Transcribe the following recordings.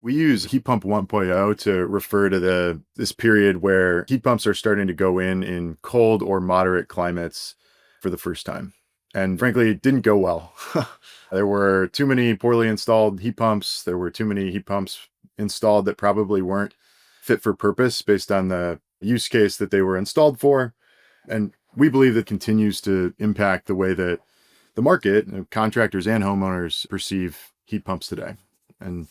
We use heat pump 1.0 to refer to this period where heat pumps are starting to go in cold or moderate climates for the first time. And frankly, it didn't go well. There were too many poorly installed heat pumps. There were too many heat pumps installed that probably weren't fit for purpose based on the use case that they were installed for. And we believe that continues to impact the way that the market, contractors and homeowners, perceive heat pumps today. And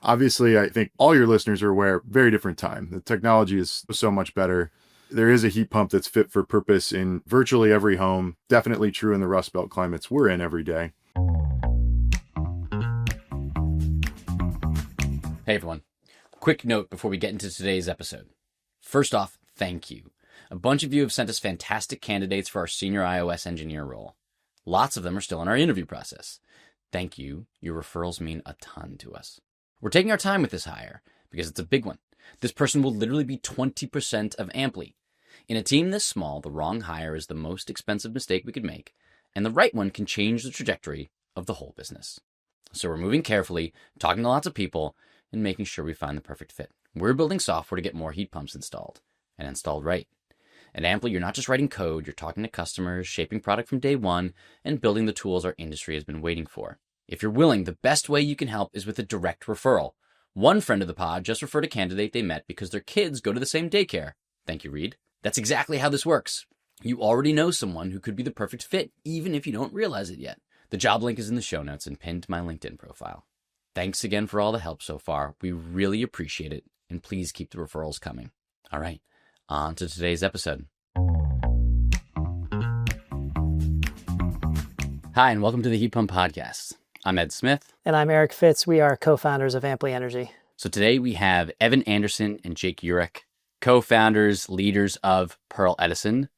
obviously, I think all your listeners are aware, very different time. The technology is so much better. There is a heat pump that's fit for purpose in virtually every home, definitely true in the Rust Belt climates we're in every day. Hey everyone, quick note before we get into today's episode. First off, thank you. A bunch of you have sent us fantastic candidates for our senior iOS engineer role. Lots of them are still in our interview process. Thank you. Your referrals mean a ton to us. We're taking our time with this hire because it's a big one. This person will literally be 20% of Amply. In a team this small, the wrong hire is the most expensive mistake we could make, and the right one can change the trajectory of the whole business. So we're moving carefully, talking to lots of people, and making sure we find the perfect fit. We're building software to get more heat pumps installed, and installed right. At Amply, you're not just writing code, you're talking to customers, shaping product from day one, and building the tools our industry has been waiting for. If you're willing, the best way you can help is with a direct referral. One friend of the pod just referred a candidate they met because their kids go to the same daycare. Thank you, Reed. That's exactly how this works. You already know someone who could be the perfect fit, even if you don't realize it yet. The job link is in the show notes and pinned to my LinkedIn profile. Thanks again for all the help so far. We really appreciate it, and please keep the referrals coming. All right, on to today's episode. Hi, and welcome to the Heat Pump Podcast. I'm Ed Smith. And I'm Eric Fitz. We are co-founders of Amply Energy. So today we have Evan Anderson and Jake Yurek, co-founders, leaders of Pearl Edison.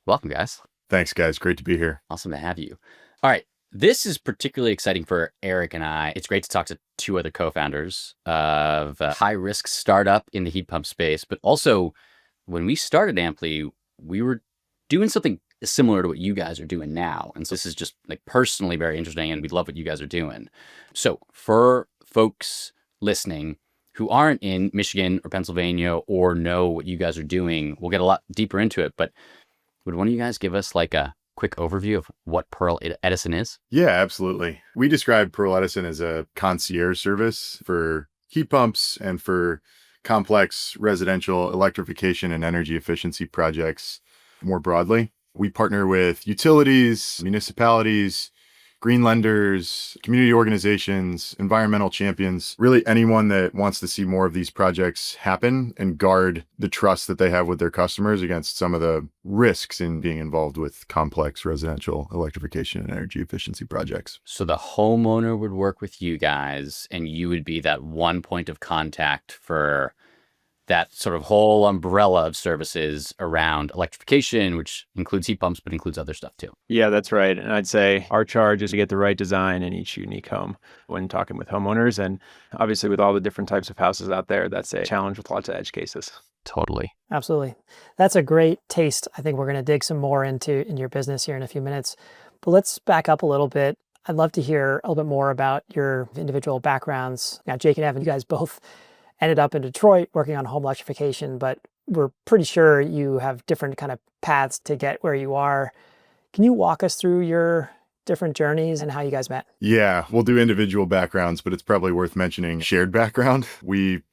Welcome, guys. Thanks, guys. Great to be here. Awesome to have you. All right. This is particularly exciting for Eric and I. It's great to talk to two other co-founders of a high-risk startup in the heat pump space. But also, when we started Amply, we were doing something similar to what you guys are doing now. And so this is just like personally very interesting, and we love what you guys are doing. So for folks listening who aren't in Michigan or Pennsylvania or know what you guys are doing, we'll get a lot deeper into it. But would one of you guys give us like a quick overview of what Pearl Edison is? Yeah, absolutely. We describe Pearl Edison as a concierge service for heat pumps and for complex residential electrification and energy efficiency projects more broadly. We partner with utilities, municipalities, green lenders, community organizations, environmental champions, really anyone that wants to see more of these projects happen and guard the trust that they have with their customers against some of the risks in being involved with complex residential electrification and energy efficiency projects. So the homeowner would work with you guys, and you would be that one point of contact for that sort of whole umbrella of services around electrification, which includes heat pumps, but includes other stuff too. Yeah, that's right. And I'd say our charge is to get the right design in each unique home when talking with homeowners. And obviously with all the different types of houses out there, that's a challenge with lots of edge cases. Totally. Absolutely. That's a great taste. I think we're going to dig some more in your business here in a few minutes. But let's back up a little bit. I'd love to hear a little bit more about your individual backgrounds. Now, Jake and Evan, you guys both ended up in Detroit working on home electrification, but we're pretty sure you have different kind of paths to get where you are. Can you walk us through your different journeys and how you guys met? Yeah, we'll do individual backgrounds, but it's probably worth mentioning shared background. We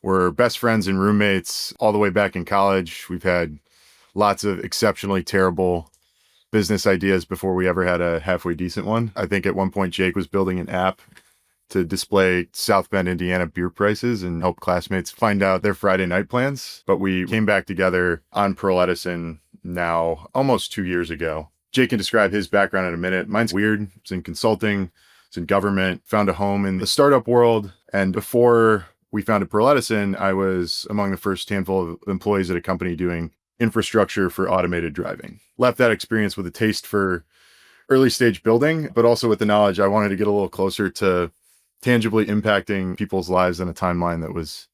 were best friends and roommates all the way back in college. We've had lots of exceptionally terrible business ideas before we ever had a halfway decent one. I think at one point Jake was building an app to display South Bend, Indiana beer prices and help classmates find out their Friday night plans. But we came back together on Pearl Edison now almost 2 years ago. Jake can describe his background in a minute. Mine's weird. It's in consulting, it's in government, found a home in the startup world. And before we founded Pearl Edison, I was among the first handful of employees at a company doing infrastructure for automated driving. Left that experience with a taste for early stage building, but also with the knowledge I wanted to get a little closer to tangibly impacting people's lives in a timeline that was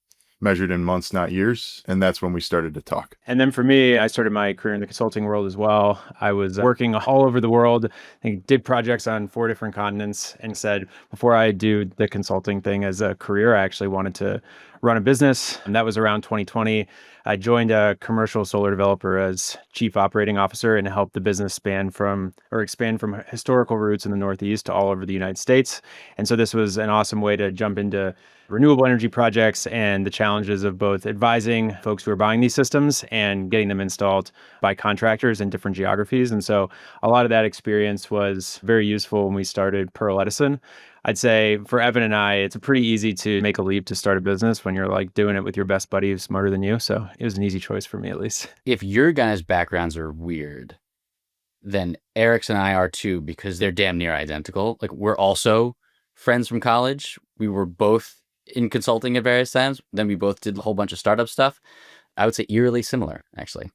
measured in months, not years. And that's when we started to talk. And then for me, I started my career in the consulting world as well. I was working all over the world. I did projects on 4 different continents and said, before I do the consulting thing as a career, I actually wanted to run a business. And that was around 2020. I joined a commercial solar developer as chief operating officer and helped the business expand from historical roots in the Northeast to all over the United States. And so this was an awesome way to jump into renewable energy projects and the challenges of both advising folks who are buying these systems and getting them installed by contractors in different geographies. And so a lot of that experience was very useful when we started Pearl Edison. I'd say for Evan and I, it's pretty easy to make a leap to start a business when you're like doing it with your best buddy who's smarter than you. So it was an easy choice for me, at least. If your guys' backgrounds are weird, then Eric's and I are too, because they're damn near identical. Like, we're also friends from college. We were both in consulting at various times. Then we both did a whole bunch of startup stuff. I would say eerily similar, actually.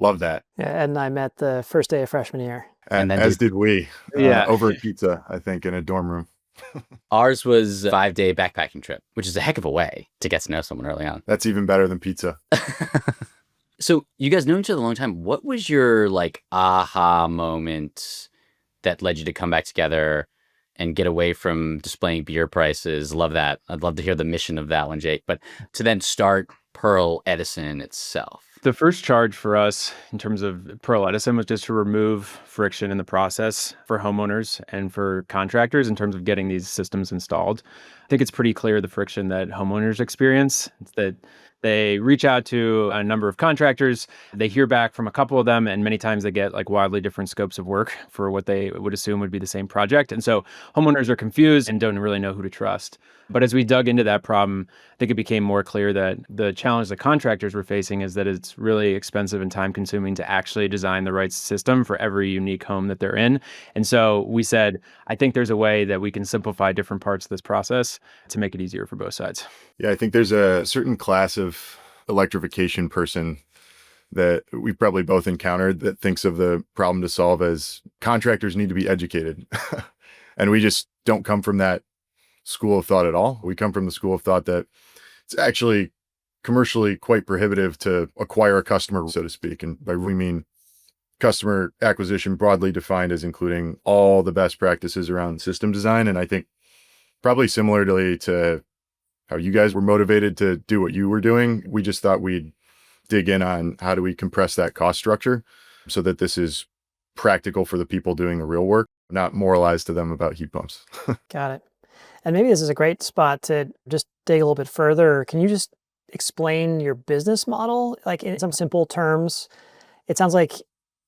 Love that. Yeah, Ed and I met the first day of freshman year. And as did we. Yeah. Over at pizza, I think, in a dorm room. Ours was a 5-day backpacking trip, which is a heck of a way to get to know someone early on. That's even better than pizza. So you guys know each other a long time. What was your like aha moment that led you to come back together and get away from displaying beer prices? Love that. I'd love to hear the mission of that one, Jake. But to then start Pearl Edison itself. The first charge for us in terms of Pearl Edison was just to remove friction in the process for homeowners and for contractors in terms of getting these systems installed. I think it's pretty clear the friction that homeowners experience. It's that they reach out to a number of contractors, they hear back from a couple of them, and many times they get like wildly different scopes of work for what they would assume would be the same project. And so homeowners are confused and don't really know who to trust. But as we dug into that problem, I think it became more clear that the challenge that contractors were facing is that it's really expensive and time consuming to actually design the right system for every unique home that they're in. And so we said, I think there's a way that we can simplify different parts of this process to make it easier for both sides. Yeah, I think there's a certain class of electrification person that we probably both encountered that thinks of the problem to solve as contractors need to be educated. And we just don't come from that school of thought at all. We come from the school of thought that it's actually commercially quite prohibitive to acquire a customer, so to speak. And by we mean customer acquisition broadly defined as including all the best practices around system design. And I think probably similarly to how you guys were motivated to do what you were doing, we just thought we'd dig in on how do we compress that cost structure so that this is practical for the people doing the real work, not moralize to them about heat pumps. Got it. And maybe this is a great spot to just dig a little bit further. Can you just explain your business model? Like in some simple terms, it sounds like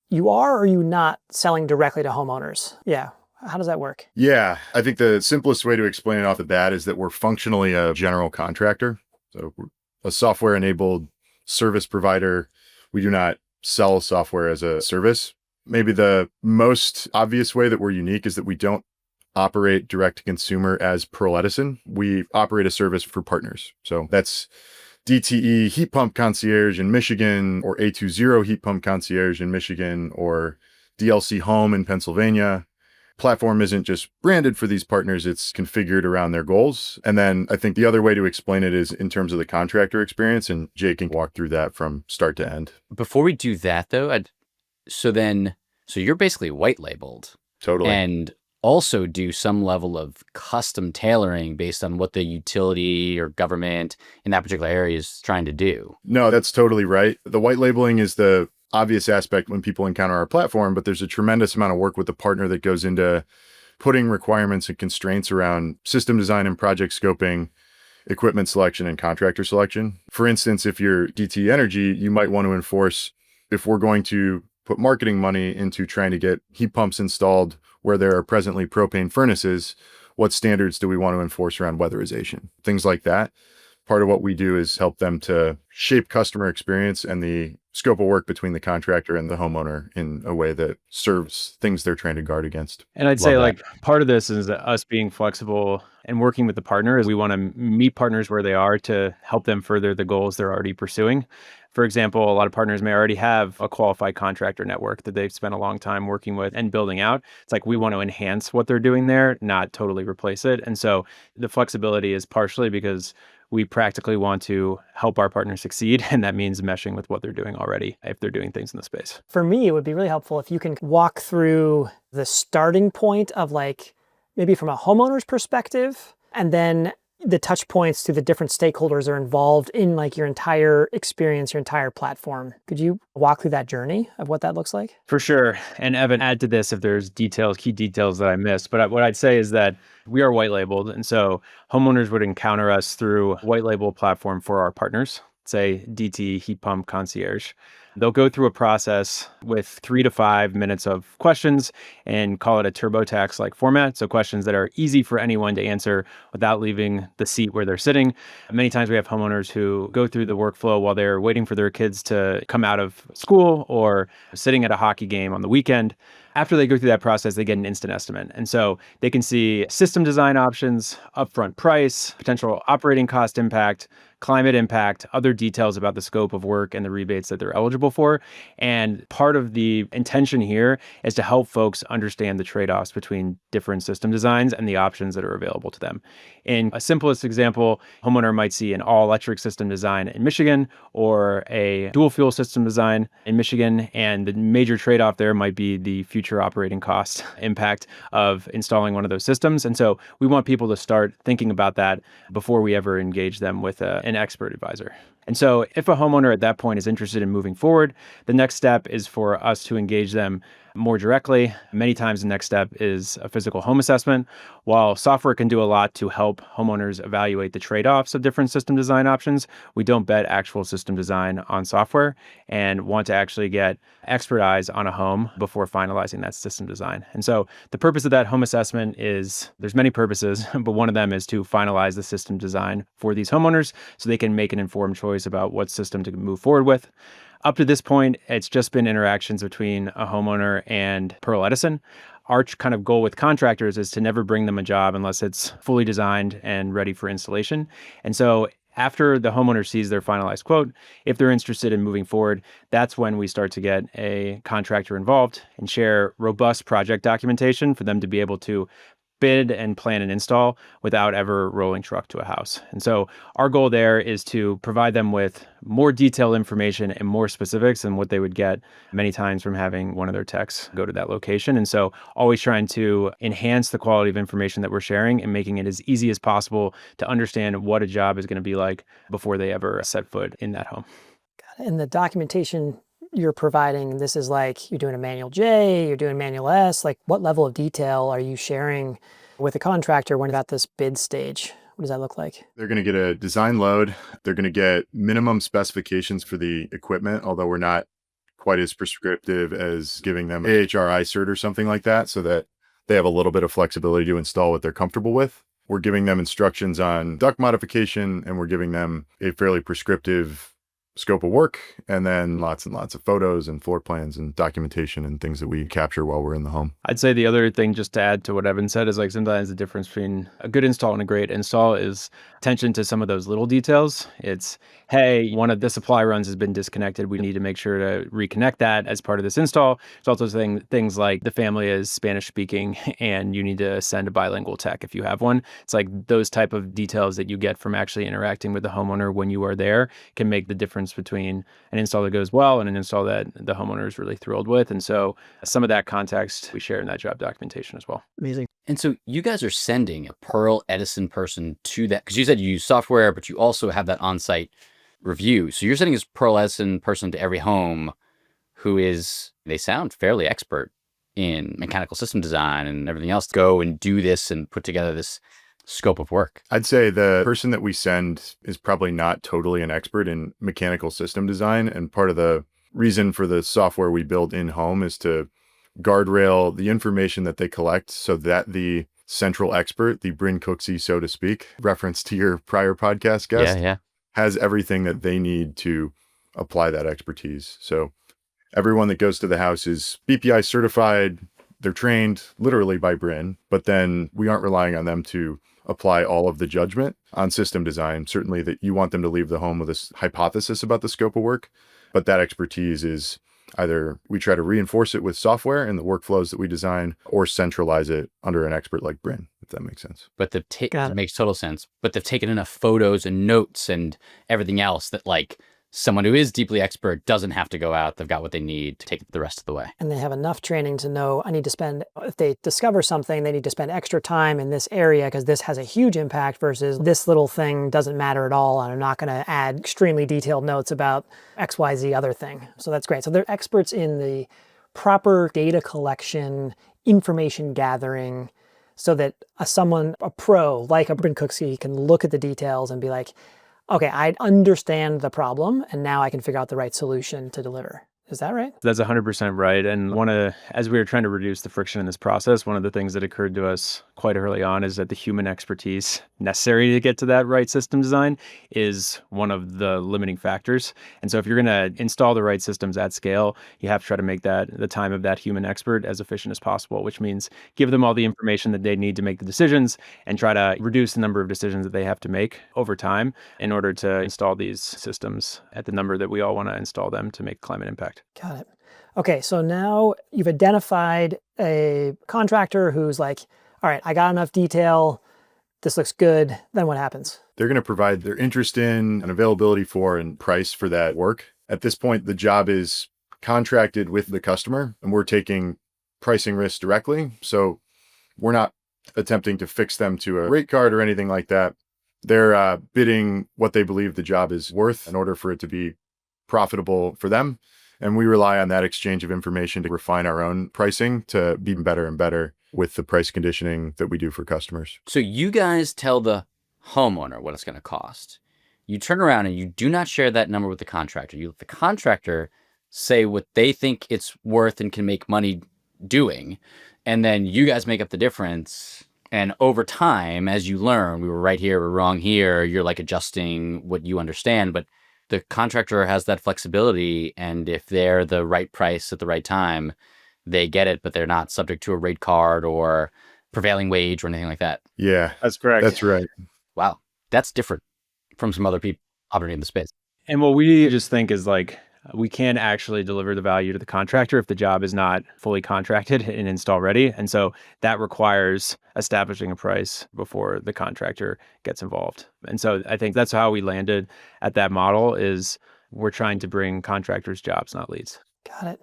you are or you not selling directly to homeowners. Yeah. How does that work? Yeah, I think the simplest way to explain it off the bat is that we're functionally a general contractor. So we're a software-enabled service provider. We do not sell software as a service. Maybe the most obvious way that we're unique is that we don't operate direct to consumer as Pearl Edison. We operate a service for partners. So that's DTE Heat Pump Concierge in Michigan, or A20 Heat Pump Concierge in Michigan, or DLC Home in Pennsylvania. Platform isn't just branded for these partners, it's configured around their goals. And then I think the other way to explain it is in terms of the contractor experience, and Jake can walk through that from start to end. Before we do that though, so you're basically white labeled. Totally. And also do some level of custom tailoring based on what the utility or government in that particular area is trying to do. No, that's totally right. The white labeling is the obvious aspect when people encounter our platform, but there's a tremendous amount of work with the partner that goes into putting requirements and constraints around system design and project scoping, equipment selection, and contractor selection. For instance, if you're DT Energy, you might want to enforce, if we're going to put marketing money into trying to get heat pumps installed where there are presently propane furnaces, what standards do we want to enforce around weatherization? Things like that. Part of what we do is help them to shape customer experience and the scope of work between the contractor and the homeowner in a way that serves things they're trying to guard against. And I'd say like part of this is us being flexible and working with the partner is we want to meet partners where they are to help them further the goals they're already pursuing. For example, a lot of partners may already have a qualified contractor network that they've spent a long time working with and building out. It's like we want to enhance what they're doing there, not totally replace it. And so the flexibility is partially because we practically want to help our partners succeed. And that means meshing with what they're doing already if they're doing things in the space. For me, it would be really helpful if you can walk through the starting point of like maybe from a homeowner's perspective, and then the touch points to the different stakeholders are involved in like your entire experience, your entire platform. Could you walk through that journey of what that looks like? For sure. And Evan, add to this if there's key details that I missed. But what I'd say is that we are white labeled. And so homeowners would encounter us through a white label platform for our partners, say DT, Heat Pump, Concierge. They'll go through a process with 3 to 5 minutes of questions and call it a TurboTax-like format. So questions that are easy for anyone to answer without leaving the seat where they're sitting. Many times we have homeowners who go through the workflow while they're waiting for their kids to come out of school or sitting at a hockey game on the weekend. After they go through that process, they get an instant estimate. And so they can see system design options, upfront price, potential operating cost impact, climate impact, other details about the scope of work and the rebates that they're eligible for. And part of the intention here is to help folks understand the trade-offs between different system designs and the options that are available to them. In a simplest example, homeowner might see an all-electric system design in Michigan or a dual fuel system design in Michigan. And the major trade-off there might be the future operating cost impact of installing one of those systems. And so we want people to start thinking about that before we ever engage them with an expert advisor. And so if a homeowner at that point is interested in moving forward, the next step is for us to engage them more directly. Many times the next step is a physical home assessment. While software can do a lot to help homeowners evaluate the trade-offs of different system design options, we don't bet actual system design on software and want to actually get expert eyes on a home before finalizing that system design. And so the purpose of that home assessment is, there's many purposes, but one of them is to finalize the system design for these homeowners so they can make an informed choice about what system to move forward with. Up to this point, it's just been interactions between a homeowner and Pearl Edison. Our kind of goal with contractors is to never bring them a job unless it's fully designed and ready for installation. And so after the homeowner sees their finalized quote, if they're interested in moving forward, that's when we start to get a contractor involved and share robust project documentation for them to be able to bid and plan an install without ever rolling truck to a house. And so our goal there is to provide them with more detailed information and more specifics than what they would get many times from having one of their techs go to that location. And so always trying to enhance the quality of information that we're sharing and making it as easy as possible to understand what a job is going to be like before they ever set foot in that home. And the documentation you're providing, this is like you're doing a manual J, you're doing manual S, like what level of detail are you sharing with a contractor when at this bid stage? What does that look like? They're going to get a design load. They're going to get minimum specifications for the equipment, although we're not quite as prescriptive as giving them AHRI cert or something like that, so that they have a little bit of flexibility to install what they're comfortable with. We're giving them instructions on duct modification, and we're giving them a fairly prescriptive scope of work, and then lots and lots of photos and floor plans and documentation and things that we capture while we're in the home. I'd say the other thing, just to add to what Evan said, is like sometimes the difference between a good install and a great install is attention to some of those little details. It's, hey, one of the supply runs has been disconnected. We need to make sure to reconnect that as part of this install. It's also things like the family is Spanish speaking and you need to send a bilingual tech if you have one. It's like those type of details that you get from actually interacting with the homeowner when you are there can make the difference between an install that goes well and an install that the homeowner is really thrilled with. And so some of that context we share in that job documentation as well. Amazing. And so you guys are sending a Pearl Edison person to that, because you said you use software, but you also have that on-site review. So you're sending this Pearl Edison person to every home who is, they sound fairly expert in mechanical system design and everything else, to go and do this and put together this scope of work. I'd say the person that we send is probably not totally an expert in mechanical system design. And part of the reason for the software we build in home is to guardrail the information that they collect so that the central expert, the Bryn Cooksey, so to speak, reference to your prior podcast guest, has everything that they need to apply that expertise. So everyone that goes to the house is BPI certified. They're trained literally by Bryn, but then we aren't relying on them to apply all of the judgment on system design. Certainly that you want them to leave the home with a hypothesis about the scope of work, but that expertise is Either we try to reinforce it with software and the workflows that we design, or centralize it under an expert like Bryn, if that makes sense. But Got it. it makes total sense. But they've taken enough photos and notes and everything else that like someone who is deeply expert doesn't have to go out. They've got what they need to take it the rest of the way. And they have enough training to know I need to spend, if they discover something, they need to spend extra time in this area because this has a huge impact versus this little thing doesn't matter at all. And I'm not going to add extremely detailed notes about XYZ other thing. So that's great. So they're experts in the proper data collection, information gathering, so that a pro like a Bryn Cooksey can look at the details and be like, okay, I understand the problem, and now I can figure out the right solution to deliver. Is that right? That's 100% right. And as we were trying to reduce the friction in this process, one of the things that occurred to us quite early on is that the human expertise necessary to get to that right system design is one of the limiting factors. And so if you're going to install the right systems at scale, you have to try to make the time of that human expert as efficient as possible, which means give them all the information that they need to make the decisions and try to reduce the number of decisions that they have to make over time in order to install these systems at the number that we all want to install them to make climate impact. Got it. Okay, so now you've identified a contractor who's like, all right, I got enough detail. This looks good. Then what happens? They're going to provide their interest in and availability for and price for that work. At this point, the job is contracted with the customer, and we're taking pricing risks directly. So we're not attempting to fix them to a rate card or anything like that. They're bidding what they believe the job is worth in order for it to be profitable for them. And we rely on that exchange of information to refine our own pricing to be better and better with the price conditioning that we do for customers. So you guys tell the homeowner what it's going to cost. You turn around and you do not share that number with the contractor. You let the contractor say what they think it's worth and can make money doing. And then you guys make up the difference. And over time, as you learn, we were right here, we're wrong here, you're like adjusting what you understand. But the contractor has that flexibility, and if they're the right price at the right time, they get it, but they're not subject to a rate card or prevailing wage or anything like that. Yeah, That's correct. that's right. Wow, that's different from some other people operating in the space. And what we just think is like, we can't actually deliver the value to the contractor if the job is not fully contracted and install ready. And so that requires establishing a price before the contractor gets involved. And so I think that's how we landed at that model is we're trying to bring contractors jobs, not leads. Got it.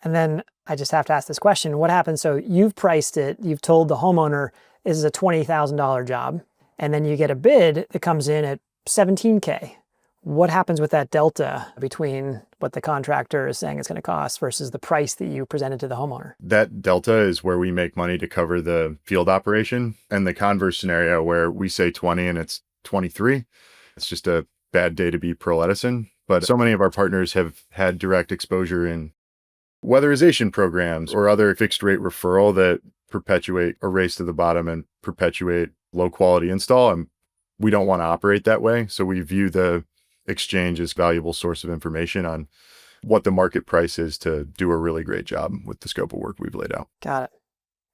And then I just have to ask this question. What happens? So you've priced it. You've told the homeowner this is a $20,000 job. And then you get a bid that comes in at $17K. What happens with that delta between what the contractor is saying it's going to cost versus the price that you presented to the homeowner? That delta is where we make money to cover the field operation. And the converse scenario where we say 20 and it's 23, it's just a bad day to be Pearl Edison. But so many of our partners have had direct exposure in weatherization programs or other fixed rate referral that perpetuate a race to the bottom and perpetuate low quality install. And we don't want to operate that way. So we view the exchange as valuable source of information on what the market price is to do a really great job with the scope of work we've laid out. Got it.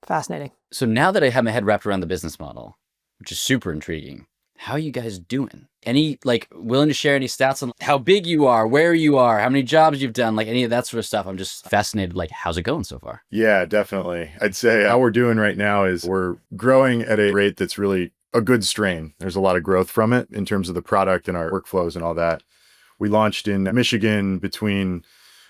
Fascinating. So now that I have my head wrapped around the business model, which is super intriguing, how are you guys doing? Any, willing to share any stats on how big you are, where you are, how many jobs you've done, any of that sort of stuff? I'm just fascinated, how's it going so far? Yeah, definitely. I'd say how we're doing right now is we're growing at a rate that's really a good strain. There's a lot of growth from it in terms of the product and our workflows and all that. We launched in Michigan between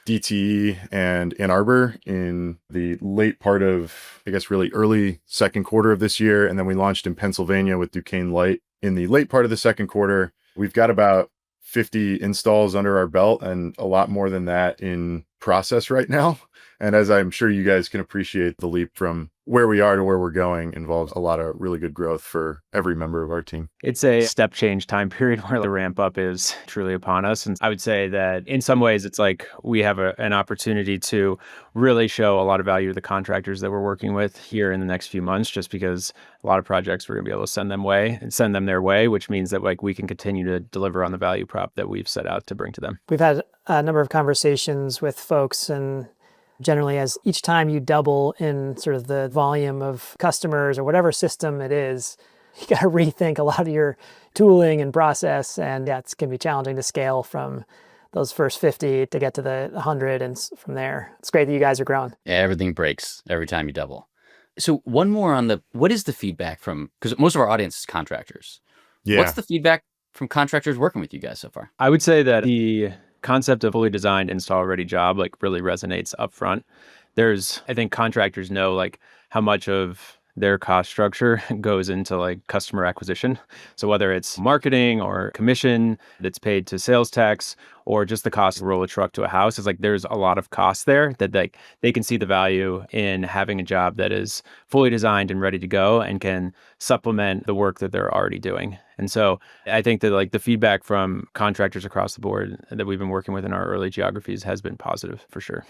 DTE and Ann Arbor in the late part of, really early second quarter of this year. And then we launched in Pennsylvania with Duquesne Light in the late part of the second quarter. We've got about 50 installs under our belt and a lot more than that in process right now. And as I'm sure you guys can appreciate, the leap from where we are to where we're going involves a lot of really good growth for every member of our team. It's a step change time period where the ramp up is truly upon us. And I would say that in some ways, it's like we have an opportunity to really show a lot of value to the contractors that we're working with here in the next few months, just because a lot of projects we're going to be able to send them their way, which means that we can continue to deliver on the value prop that we've set out to bring to them. We've had a number of conversations with folks, and generally, as each time you double in sort of the volume of customers or whatever system it is, you got to rethink a lot of your tooling and process. And yeah, it's going to be challenging to scale from those first 50 to get to the 100 and from there. It's great that you guys are growing. Yeah, everything breaks every time you double. So one more on what is the feedback from, because most of our audience is contractors. Yeah. What's the feedback from contractors working with you guys so far? I would say that the concept of fully designed install ready job like really resonates up front. I think contractors know like how much of their cost structure goes into like customer acquisition. So whether it's marketing or commission that's paid to sales tax or just the cost to roll a truck to a house, it's like there's a lot of costs there that they can see the value in having a job that is fully designed and ready to go and can supplement the work that they're already doing. And so I think that like the feedback from contractors across the board that we've been working with in our early geographies has been positive for sure.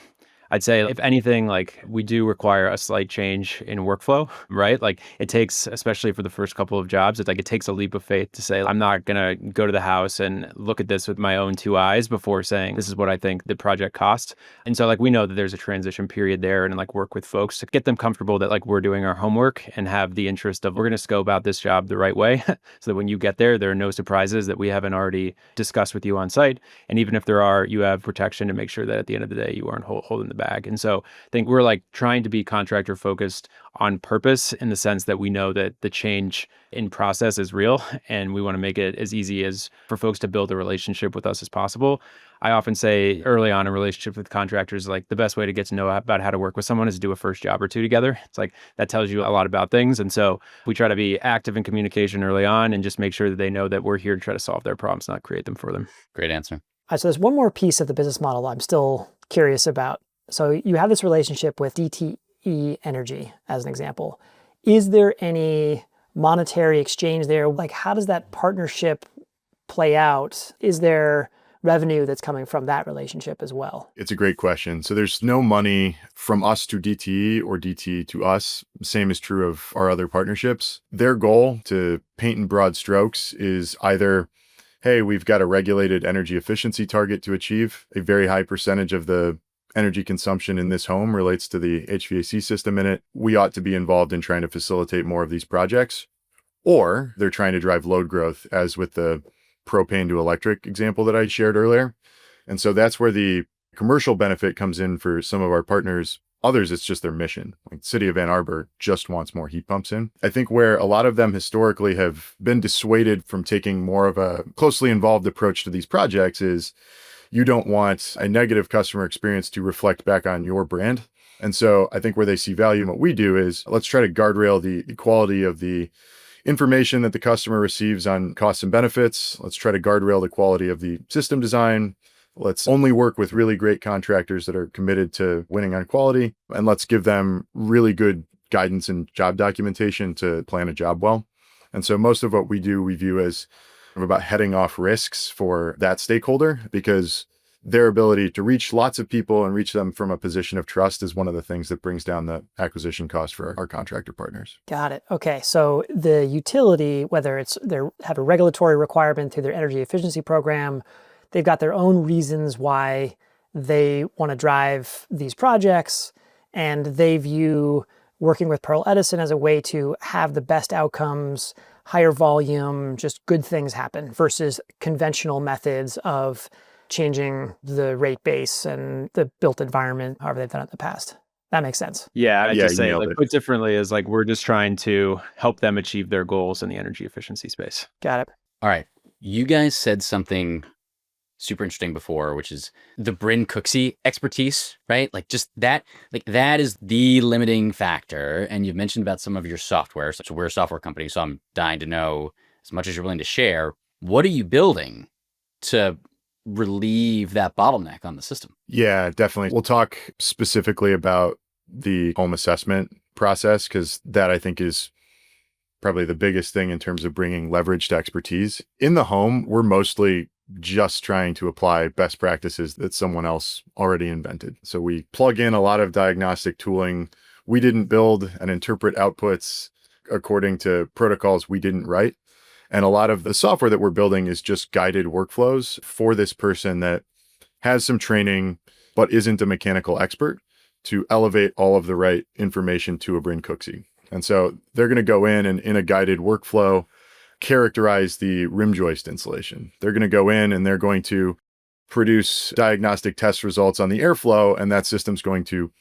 I'd say if anything, like we do require a slight change in workflow, right? Like it takes, especially for the first couple of jobs, it takes a leap of faith to say, I'm not going to go to the house and look at this with my own two eyes before saying, this is what I think the project costs. And so like we know that there's a transition period there and like work with folks to get them comfortable that like we're doing our homework and have the interest of we're going to scope out this job the right way so that when you get there are no surprises that we haven't already discussed with you on site. And even if there are, you have protection to make sure that at the end of the day, you aren't holding the bag. And so I think we're like trying to be contractor focused on purpose in the sense that we know that the change in process is real and we want to make it as easy as for folks to build a relationship with us as possible. I often say early on in relationships with contractors, like the best way to get to know about how to work with someone is to do a first job or two together. It's like that tells you a lot about things. And so we try to be active in communication early on and just make sure that they know that we're here to try to solve their problems, not create them for them. Great answer. All right, so there's one more piece of the business model I'm still curious about. So you have this relationship with DTE Energy as an example. Is there any monetary exchange there? Like how does that partnership play out? Is there revenue that's coming from that relationship as well? It's a great question. So there's no money from us to DTE or DTE to us. Same is true of our other partnerships. Their goal, to paint in broad strokes, is either, hey, we've got a regulated energy efficiency target to achieve. A very high percentage of the energy consumption in this home relates to the HVAC system in it. We ought to be involved in trying to facilitate more of these projects. Or they're trying to drive load growth, as with the propane to electric example that I shared earlier. And so that's where the commercial benefit comes in for some of our partners. Others, it's just their mission. Like City of Ann Arbor just wants more heat pumps in. I think where a lot of them historically have been dissuaded from taking more of a closely involved approach to these projects is you don't want a negative customer experience to reflect back on your brand. And so I think where they see value in what we do is let's try to guardrail the quality of the information that the customer receives on costs and benefits. Let's try to guardrail the quality of the system design. Let's only work with really great contractors that are committed to winning on quality. And let's give them really good guidance and job documentation to plan a job well. And so most of what we do, we view as about heading off risks for that stakeholder, because their ability to reach lots of people and reach them from a position of trust is one of the things that brings down the acquisition cost for our contractor partners. Got it. Okay. So the utility, whether it's they have a regulatory requirement through their energy efficiency program, they've got their own reasons why they want to drive these projects, and they view working with Pearl Edison as a way to have the best outcomes, higher volume, just good things happen versus conventional methods of changing the rate base and the built environment, however they've done it in the past. That makes sense. Yeah, I'd just say, nailed like, it. put differently is like we're just trying to help them achieve their goals in the energy efficiency space. Got it. All right. You guys said something super interesting before, which is the Bryn Cooksey expertise, right? Like just that, like that is the limiting factor. And you've mentioned about some of your software. So we're a software company, so I'm dying to know, as much as you're willing to share, what are you building to relieve that bottleneck on the system? Yeah, definitely. We'll talk specifically about the home assessment process, because that I think is probably the biggest thing in terms of bringing leverage to expertise. In the home, we're mostly just trying to apply best practices that someone else already invented. So we plug in a lot of diagnostic tooling. We didn't build and interpret outputs according to protocols we didn't write. And a lot of the software that we're building is just guided workflows for this person that has some training, but isn't a mechanical expert, to elevate all of the right information to a Bryn Cooksey. And so they're going to go in and in a guided workflow, characterize the rim joist installation. They're going to go in and they're going to produce diagnostic test results on the airflow, and that system's going to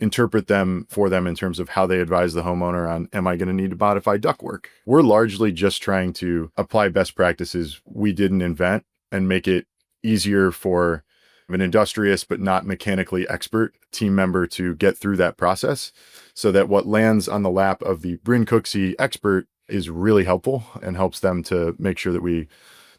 interpret them for them in terms of how they advise the homeowner on, am I going to need to modify ductwork? We're largely just trying to apply best practices we didn't invent and make it easier for an industrious but not mechanically expert team member to get through that process, so that what lands on the lap of the Bryn Cooksey expert is really helpful and helps them to make sure that we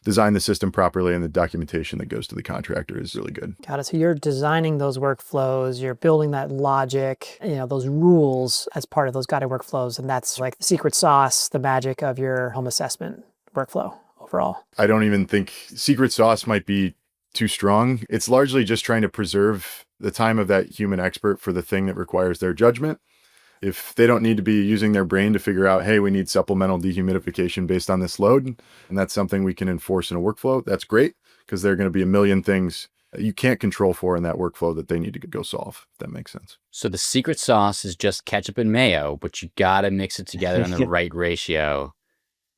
design the system properly and the documentation that goes to the contractor is really good. Got it. So you're designing those workflows, you're building that logic, those rules as part of those guided workflows. And that's like the secret sauce, the magic of your home assessment workflow overall. I don't even think secret sauce might be too strong. It's largely just trying to preserve the time of that human expert for the thing that requires their judgment. If they don't need to be using their brain to figure out, hey, we need supplemental dehumidification based on this load, and that's something we can enforce in a workflow, that's great, because there are going to be a million things that you can't control for in that workflow that they need to go solve, if that makes sense. So the secret sauce is just ketchup and mayo, but you got to mix it together in the right ratio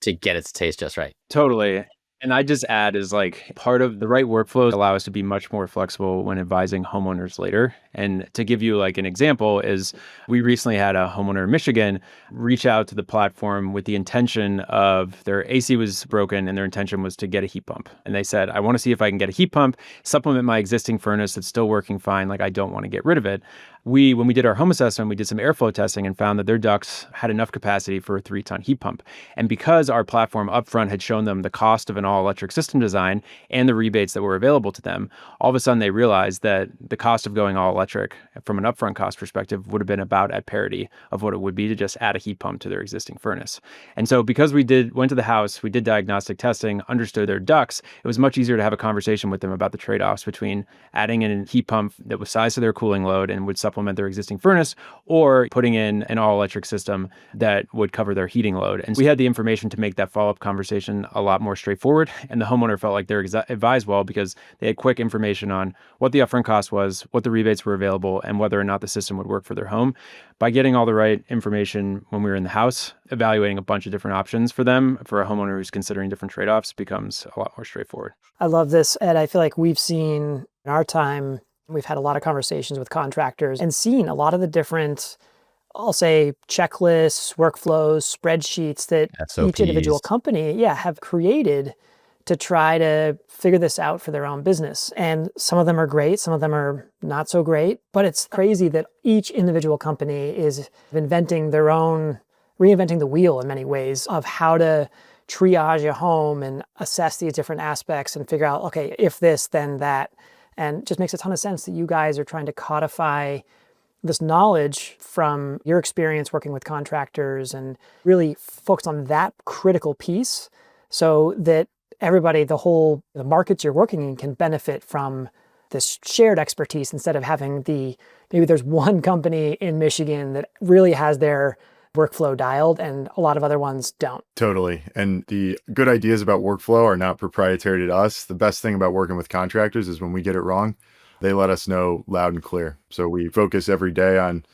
to get it to taste just right. Totally. And I just add is like part of the right workflows allow us to be much more flexible when advising homeowners later. And to give you like an example is we recently had a homeowner in Michigan reach out to the platform with the intention of their AC was broken and their intention was to get a heat pump. And they said, I want to see if I can get a heat pump, supplement my existing furnace that's still working fine. Like I don't want to get rid of it. When we did our home assessment, we did some airflow testing and found that their ducts had enough capacity for a 3-ton heat pump. And because our platform upfront had shown them the cost of an all-electric system design and the rebates that were available to them, all of a sudden they realized that the cost of going all-electric from an upfront cost perspective would have been about at parity of what it would be to just add a heat pump to their existing furnace. And so because we went to the house, we did diagnostic testing, understood their ducts, it was much easier to have a conversation with them about the trade-offs between adding in a heat pump that was sized to their cooling load and would supplement their existing furnace, or putting in an all-electric system that would cover their heating load. And we had the information to make that follow-up conversation a lot more straightforward. And the homeowner felt like they're advised well because they had quick information on what the upfront cost was, what the rebates were available, and whether or not the system would work for their home. By getting all the right information when we were in the house, evaluating a bunch of different options for them, for a homeowner who's considering different trade-offs, becomes a lot more straightforward. I love this, Ed. I feel like we've seen in our time, we've had a lot of conversations with contractors and seen a lot of the different, I'll say, checklists, workflows, spreadsheets that each individual company, have created to try to figure this out for their own business. And some of them are great, some of them are not so great, but it's crazy that each individual company is reinventing the wheel in many ways of how to triage a home and assess these different aspects and figure out, okay, if this, then that. And it just makes a ton of sense that you guys are trying to codify this knowledge from your experience working with contractors and really focus on that critical piece so that everybody, the markets you're working in can benefit from this shared expertise instead of having maybe there's one company in Michigan that really has their workflow dialed and a lot of other ones don't. Totally. And the good ideas about workflow are not proprietary to us. The best thing about working with contractors is when we get it wrong, they let us know loud and clear. So we focus every day on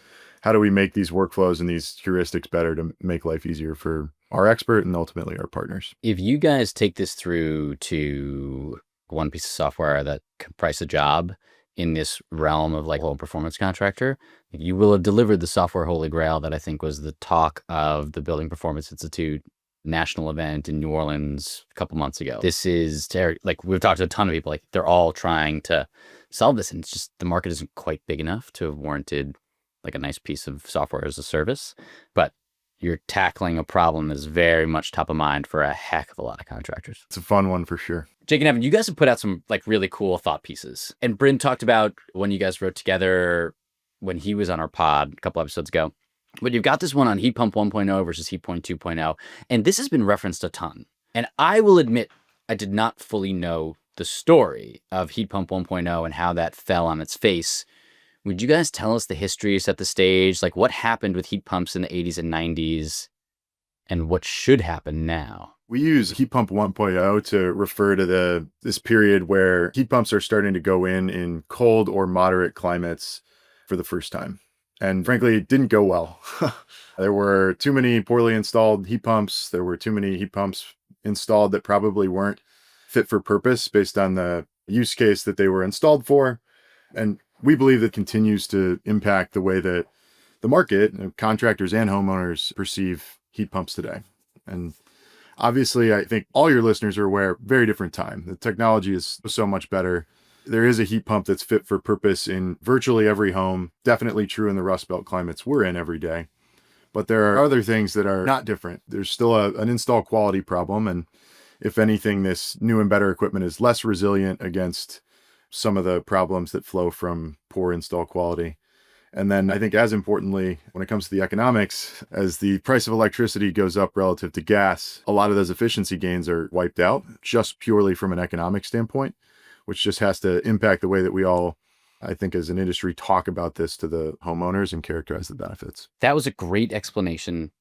how do we make these workflows and these heuristics better to make life easier for our expert and ultimately our partners. If you guys take this through to one piece of software that can price a job in this realm of like home performance contractor, you will have delivered the software holy grail that I think was the talk of the Building Performance Institute national event in New Orleans a couple months ago. This is like we've talked to a ton of people, like they're all trying to solve this, and it's just the market isn't quite big enough to have warranted like a nice piece of software as a service. But you're tackling a problem that's very much top of mind for a heck of a lot of contractors. It's a fun one for sure. Jake and Evan, you guys have put out some like really cool thought pieces. And Bryn talked about when you guys wrote together when he was on our pod a couple episodes ago. But you've got this one on heat pump 1.0 versus heat pump 2.0. And this has been referenced a ton. And I will admit, I did not fully know the story of heat pump 1.0 and how that fell on its face. Would you guys tell us the history, set the stage, like what happened with heat pumps in the 80s and 90s and what should happen now? We use heat pump 1.0 to refer to this period where heat pumps are starting to go in cold or moderate climates for the first time. And frankly, it didn't go well. There were too many poorly installed heat pumps. There were too many heat pumps installed that probably weren't fit for purpose based on the use case that they were installed for. And we believe that continues to impact the way that the market, contractors and homeowners, perceive heat pumps today. And obviously, I think all your listeners are aware, very different time. The technology is so much better. There is a heat pump that's fit for purpose in virtually every home, definitely true in the Rust Belt climates we're in every day. But there are other things that are not different. There's still an install quality problem. And if anything, this new and better equipment is less resilient against some of the problems that flow from poor install quality. And then I think as importantly, when it comes to the economics, as the price of electricity goes up relative to gas, a lot of those efficiency gains are wiped out just purely from an economic standpoint, which just has to impact the way that we all, I think as an industry, talk about this to the homeowners and characterize the benefits. That was a great explanation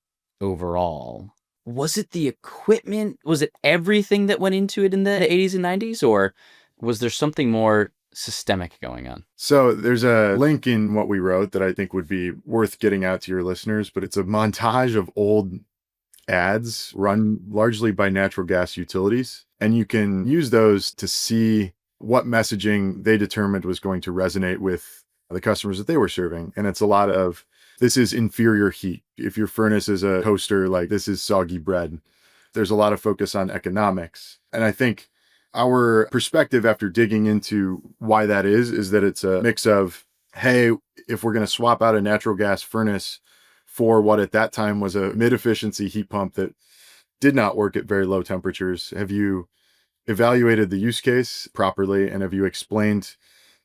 overall. Was it the equipment? Was it everything that went into it in the 80s and 90s? Or was there something more systemic going on? So there's a link in what we wrote that I think would be worth getting out to your listeners, but it's a montage of old ads run largely by natural gas utilities. And you can use those to see what messaging they determined was going to resonate with the customers that they were serving. And it's a lot of, this is inferior heat. If your furnace is a toaster, like this is soggy bread. There's a lot of focus on economics. And I think our perspective after digging into why that is that it's a mix of, hey, if we're going to swap out a natural gas furnace for what at that time was a mid-efficiency heat pump that did not work at very low temperatures, have you evaluated the use case properly, and have you explained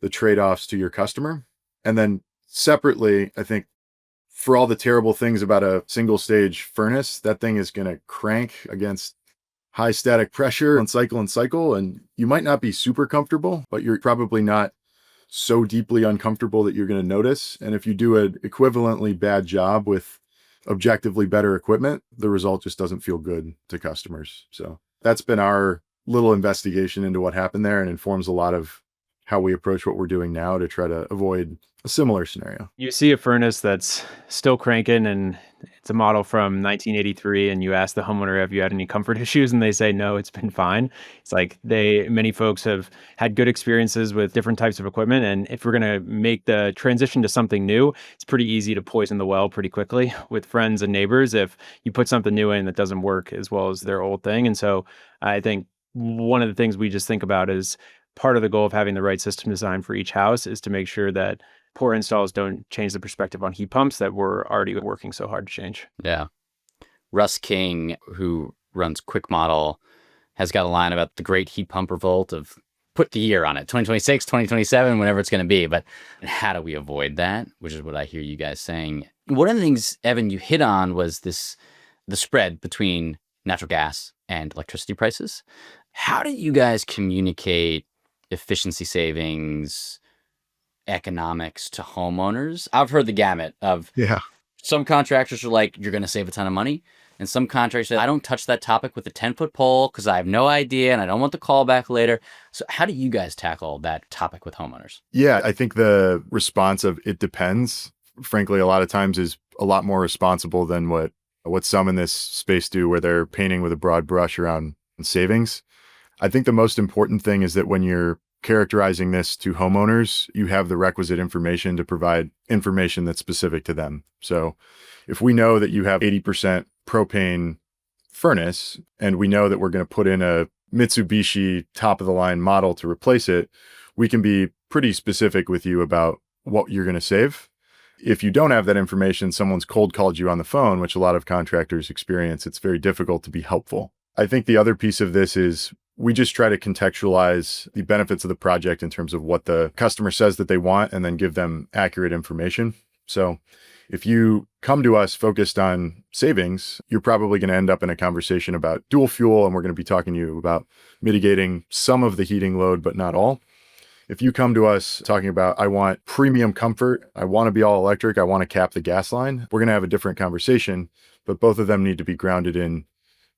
the trade-offs to your customer? And then separately, I think for all the terrible things about a single stage furnace, that thing is going to crank against high static pressure and cycle, and you might not be super comfortable, but you're probably not so deeply uncomfortable that you're going to notice. And if you do an equivalently bad job with objectively better equipment, the result just doesn't feel good to customers. So that's been our little investigation into what happened there, and informs a lot of how we approach what we're doing now to try to avoid a similar scenario. You see a furnace that's still cranking and it's a model from 1983, and you ask the homeowner, have you had any comfort issues? And they say, no, it's been fine. It's like many folks have had good experiences with different types of equipment. And if we're going to make the transition to something new, it's pretty easy to poison the well pretty quickly with friends and neighbors if you put something new in that doesn't work as well as their old thing. And so I think one of the things we just think about is part of the goal of having the right system design for each house is to make sure that poor installs don't change the perspective on heat pumps that we're already working so hard to change. Yeah. Russ King, who runs Quick Model, has got a line about the great heat pump revolt of put the year on it, 2026, 2027, whenever it's going to be. But how do we avoid that? Which is what I hear you guys saying. One of the things, Evan, you hit on was the spread between natural gas and electricity prices. How do you guys communicate efficiency savings, economics to homeowners? I've heard the gamut of some contractors are like, you're going to save a ton of money. And some contractors say, I don't touch that topic with a 10-foot pole because I have no idea and I don't want the call back later. So how do you guys tackle that topic with homeowners? Yeah, I think the response of it depends, frankly, a lot of times is a lot more responsible than what some in this space do, where they're painting with a broad brush around savings. I think the most important thing is that when you're characterizing this to homeowners, you have the requisite information to provide information that's specific to them. So if we know that you have 80% propane furnace, and we know that we're going to put in a Mitsubishi top of the line model to replace it, we can be pretty specific with you about what you're going to save. If you don't have that information, someone's cold called you on the phone, which a lot of contractors experience, it's very difficult to be helpful. I think the other piece of this is we just try to contextualize the benefits of the project in terms of what the customer says that they want, and then give them accurate information. So if you come to us focused on savings, you're probably going to end up in a conversation about dual fuel, and we're going to be talking to you about mitigating some of the heating load, but not all. If you come to us talking about, I want premium comfort, I want to be all electric, I want to cap the gas line, we're going to have a different conversation, but both of them need to be grounded in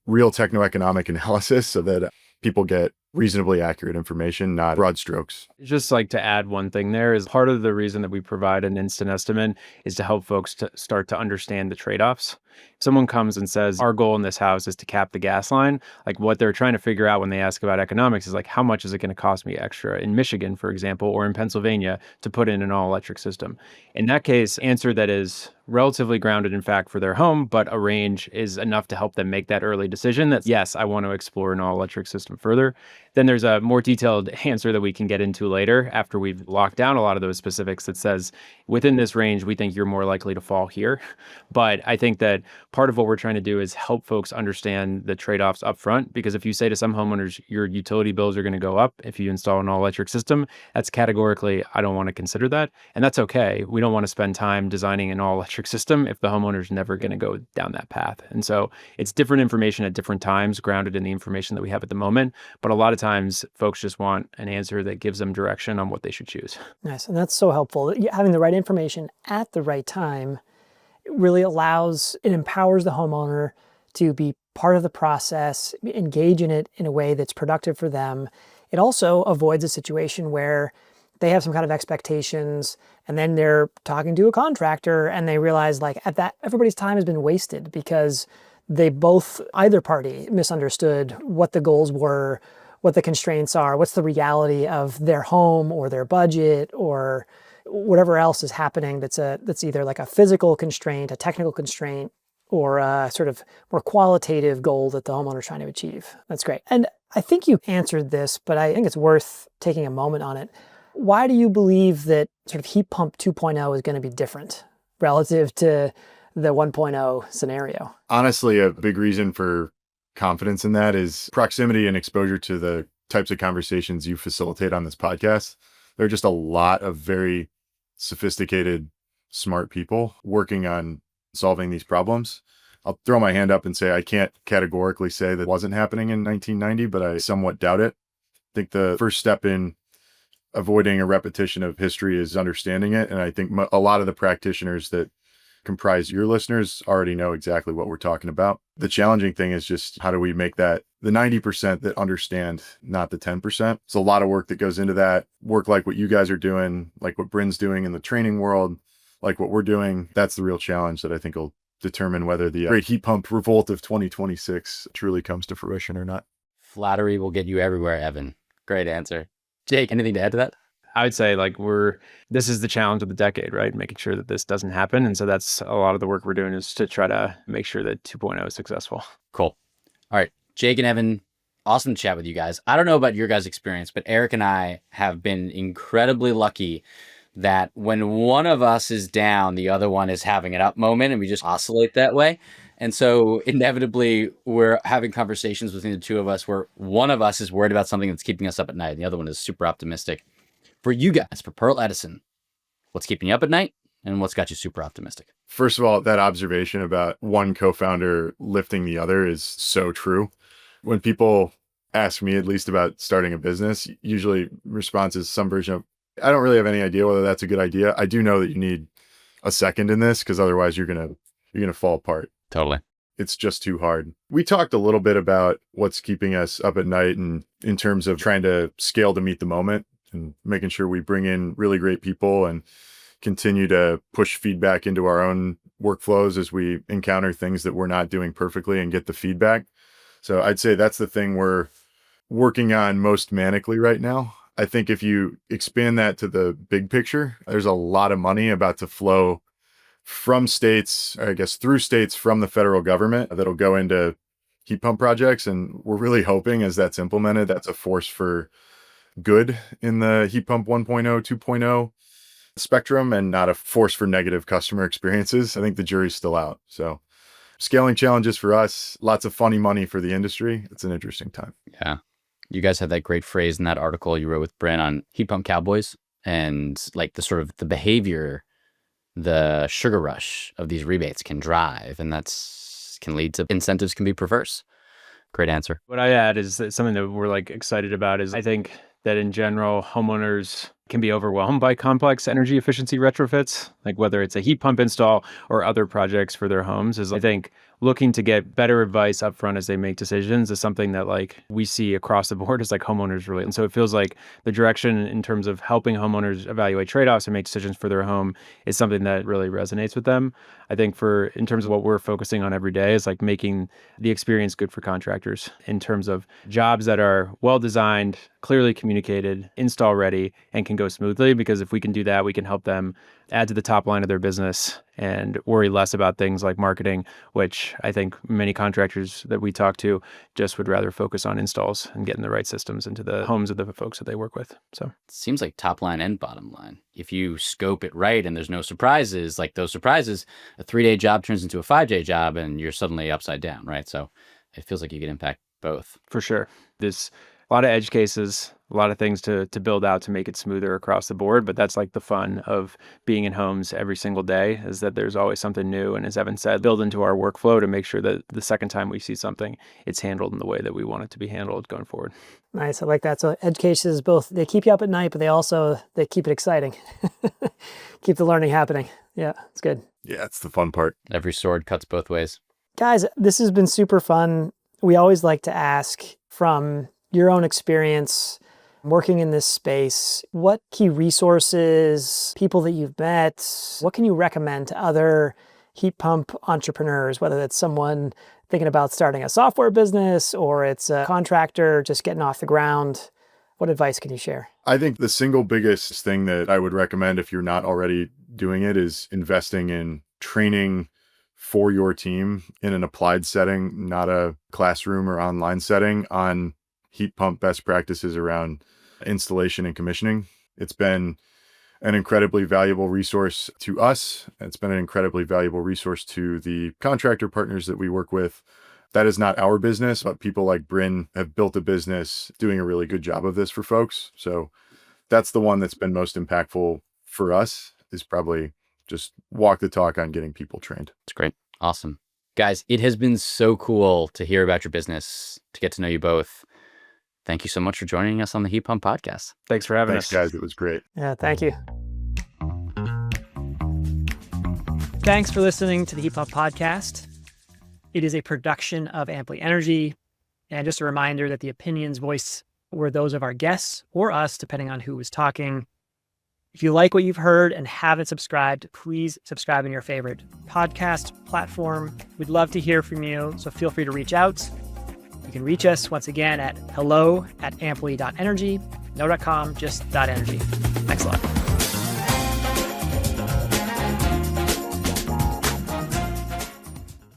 real techno-economic analysis so that people get reasonably accurate information, not broad strokes. Just like to add one thing there is part of the reason that we provide an instant estimate is to help folks to start to understand the trade-offs. If someone comes and says, our goal in this house is to cap the gas line, like what they're trying to figure out when they ask about economics is like, how much is it going to cost me extra in Michigan, for example, or in Pennsylvania to put in an all electric system? In that case, answer that is relatively grounded in fact for their home, but a range is enough to help them make that early decision that, yes, I want to explore an all electric system further. Then there's a more detailed answer that we can get into later after we've locked down a lot of those specifics that says, within this range, we think you're more likely to fall here. But I think that part of what we're trying to do is help folks understand the trade-offs up front, because if you say to some homeowners, your utility bills are going to go up if you install an all electric system, that's categorically, I don't want to consider that. And that's okay. We don't want to spend time designing an all electric system if the homeowner's never going to go down that path. And so it's different information at different times, grounded in the information that we have at the moment. But a lot of times folks just want an answer that gives them direction on what they should choose. Nice. And that's so helpful. Having the right information at the right time really it empowers the homeowner to be part of the process, engage in it in a way that's productive for them. It also avoids a situation where they have some kind of expectations and then they're talking to a contractor and they realize like at that everybody's time has been wasted because either party misunderstood what the goals were, what the constraints are, what's the reality of their home or their budget or whatever else is happening that's either like a physical constraint, a technical constraint, or a sort of more qualitative goal that the homeowner is trying to achieve. That's great. And I think you answered this, but I think it's worth taking a moment on it. Why do you believe that sort of heat pump 2.0 is going to be different relative to the 1.0 scenario? Honestly, a big reason for confidence in that is proximity and exposure to the types of conversations you facilitate on this podcast. There are just a lot of very sophisticated, smart people working on solving these problems. I'll throw my hand up and say I can't categorically say that wasn't happening in 1990, but I somewhat doubt it. I think the first step in avoiding a repetition of history is understanding it. And I think a lot of the practitioners that comprise your listeners already know exactly what we're talking about. The challenging thing is just how do we make that the 90% that understand, not the 10%. It's a lot of work that goes into that. Work like what you guys are doing, like what Bryn's doing in the training world, like what we're doing. That's the real challenge that I think will determine whether the great heat pump revolt of 2026 truly comes to fruition or not. Flattery will get you everywhere, Evan. Great answer. Jake, anything to add to that? I would say like this is the challenge of the decade, right? Making sure that this doesn't happen. And so that's a lot of the work we're doing is to try to make sure that 2.0 is successful. Cool. All right. Jake and Evan, awesome to chat with you guys. I don't know about your guys' experience, but Eric and I have been incredibly lucky that when one of us is down, the other one is having an up moment, and we just oscillate that way. And so inevitably, we're having conversations between the two of us where one of us is worried about something that's keeping us up at night, and the other one is super optimistic. For you guys, for Pearl Edison, what's keeping you up at night and what's got you super optimistic? First of all, that observation about one co-founder lifting the other is so true. When people ask me at least about starting a business, usually response is some version of, I don't really have any idea whether that's a good idea. I do know that you need a second in this because otherwise you're going to fall apart. Totally. It's just too hard. We talked a little bit about what's keeping us up at night and in terms of trying to scale to meet the moment and making sure we bring in really great people and continue to push feedback into our own workflows as we encounter things that we're not doing perfectly and get the feedback. So I'd say that's the thing we're working on most manically right now. I think if you expand that to the big picture, there's a lot of money about to flow from states, I guess through states from the federal government that'll go into heat pump projects. And we're really hoping as that's implemented, that's a force for good in the heat pump 1.0, 2.0 spectrum and not a force for negative customer experiences. I think the jury's still out. So scaling challenges for us, lots of funny money for the industry. It's an interesting time. Yeah. You guys had that great phrase in that article you wrote with Bryn on heat pump cowboys and like the sort of the behavior, the sugar rush of these rebates can drive, and can lead to incentives can be perverse. Great answer. What I add is that something that we're like excited about is I think that in general, homeowners can be overwhelmed by complex energy efficiency retrofits, like whether it's a heat pump install or other projects for their homes. Is I think looking to get better advice upfront as they make decisions is something that like we see across the board as like homeowners relate. And so it feels like the direction in terms of helping homeowners evaluate trade-offs and make decisions for their home is something that really resonates with them. I think in terms of what we're focusing on every day is like making the experience good for contractors in terms of jobs that are well designed, clearly communicated, install ready, and can go smoothly. Because if we can do that, we can help them add to the top line of their business and worry less about things like marketing, which I think many contractors that we talk to just would rather focus on installs and getting the right systems into the homes of the folks that they work with. So it seems like top line and bottom line. If you scope it right and there's no surprises, like those surprises, a 3-day job turns into a 5-day job and you're suddenly upside down, right? So it feels like you can impact both. For sure. There's a lot of edge cases, a lot of things to build out to make it smoother across the board. But that's like the fun of being in homes every single day, is that there's always something new. And as Evan said, build into our workflow to make sure that the second time we see something, it's handled in the way that we want it to be handled going forward. Nice. I like that. So edge cases, both, they keep you up at night, but they keep it exciting. Keep the learning happening. Yeah, it's good. Yeah, it's the fun part. Every sword cuts both ways. Guys, this has been super fun. We always like to ask, from your own experience working in this space, what key resources, people that you've met, what can you recommend to other heat pump entrepreneurs, whether that's someone thinking about starting a software business or it's a contractor just getting off the ground? What advice can you share? I think the single biggest thing that I would recommend if you're not already doing it is investing in training for your team in an applied setting, not a classroom or online setting, on heat pump best practices around installation and commissioning. It's been an incredibly valuable resource to us. It's been an incredibly valuable resource to the contractor partners that we work with. That is not our business, but people like Bryn have built a business doing a really good job of this for folks. So that's the one that's been most impactful for us, is probably just walk the talk on getting people trained. It's great. Awesome. Guys, it has been so cool to hear about your business, to get to know you both. Thank you so much for joining us on the Heat Pump Podcast. Thanks for having Thanks, us. guys. It was great. Yeah, thank you. Thanks for listening to the Heat Pump Podcast. It is a production of Amply Energy. And just a reminder that the opinions voiced were those of our guests or us, depending on who was talking. If you like what you've heard and haven't subscribed, please subscribe in your favorite podcast platform. We'd love to hear from you, so feel free to reach out. You can reach us once again at hello@amply.energy, no.com, just .energy. Thanks a lot.